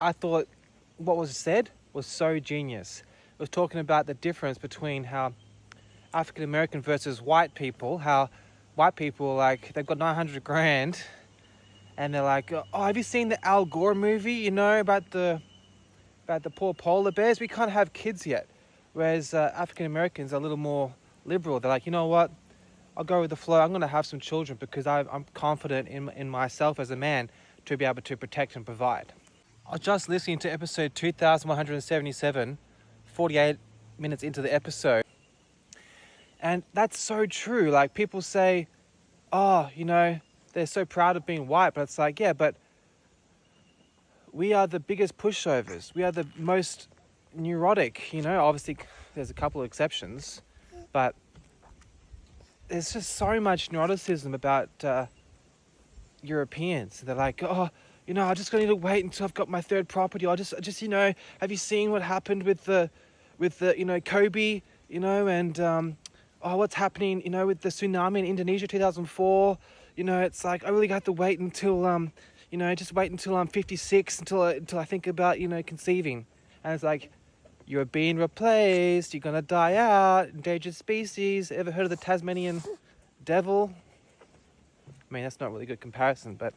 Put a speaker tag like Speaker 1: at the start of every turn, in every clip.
Speaker 1: I thought what was said was so genius. It was talking about the difference between how African American versus white people, how white people, like, they've got 900 grand and they're like, oh, have you seen the Al Gore movie, about the poor polar bears? We can't have kids yet. Whereas African Americans are a little more liberal. They're like, you know what? I'll go with the flow. I'm going to have some children because I'm confident in myself as a man to be able to protect and provide. I was just listening to episode 2177, 48 minutes into the episode. And that's so true. Like, people say, oh, they're so proud of being white. But it's like, yeah, but we are the biggest pushovers. We are the most neurotic, Obviously, there's a couple of exceptions. But there's just so much neuroticism about Europeans. They're like, oh, I just need to wait until I've got my third property. I just, have you seen what happened with the Kobe, and what's happening, with the tsunami in Indonesia 2004. It's like, I really have to wait until, just wait until I'm 56 until I think about, conceiving. And it's like, you're being replaced. You're gonna die out. Endangered species. Ever heard of the Tasmanian devil? I mean, that's not a really good comparison, but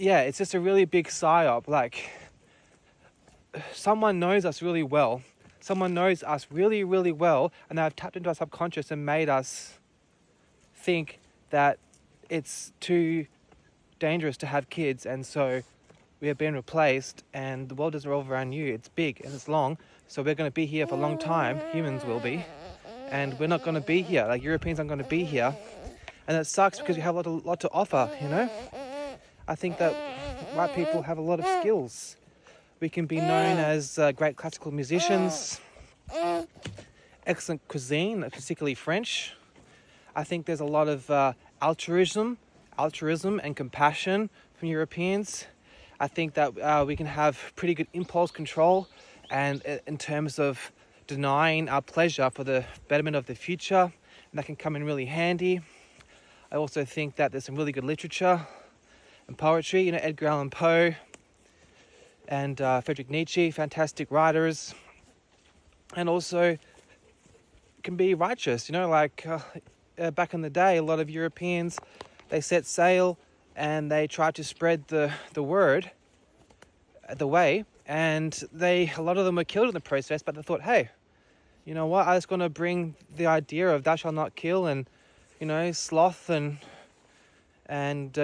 Speaker 1: it's just a really big psyop. Like, someone knows us really well. Someone knows us really, really well, and they've tapped into our subconscious and made us think that it's too dangerous to have kids, and so we are being replaced, and the world doesn't revolve around you. It's big and it's long, so we're going to be here for a long time. Humans will be, and we're not going to be here. Like, Europeans aren't going to be here, and it sucks because we have a lot to offer. I think that white people have a lot of skills. We can be known as great classical musicians, excellent cuisine, particularly French. I think there's a lot of altruism and compassion from Europeans. I think that we can have pretty good impulse control, and in terms of denying our pleasure for the betterment of the future, and that can come in really handy. I also think that there's some really good literature and poetry, Edgar Allan Poe and Friedrich Nietzsche, fantastic writers, and also can be righteous, back in the day, a lot of Europeans, they set sail and they tried to spread the word, the way, and a lot of them were killed in the process, but they thought, hey, you know what, I was going to bring the idea of thou shalt not kill, and, sloth and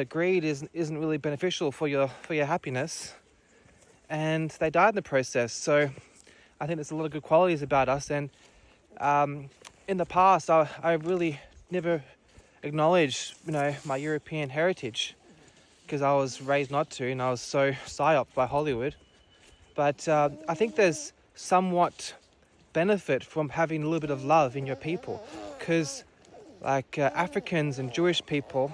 Speaker 1: greed isn't really beneficial for your happiness, and they died in the process. So I think there's a lot of good qualities about us, and in the past, I really never acknowledged, my European heritage, because I was raised not to, and I was so psyoped by Hollywood. But I think there's somewhat benefit from having a little bit of love in your people, because Africans and Jewish people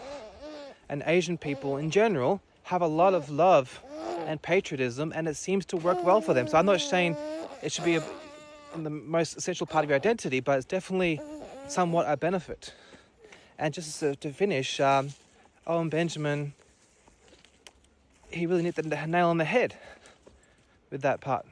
Speaker 1: and Asian people in general have a lot of love and patriotism, and it seems to work well for them. So I'm not saying it should be the most essential part of your identity, but it's definitely somewhat a benefit. And just to finish, Owen Benjamin, he really hit the nail on the head with that part.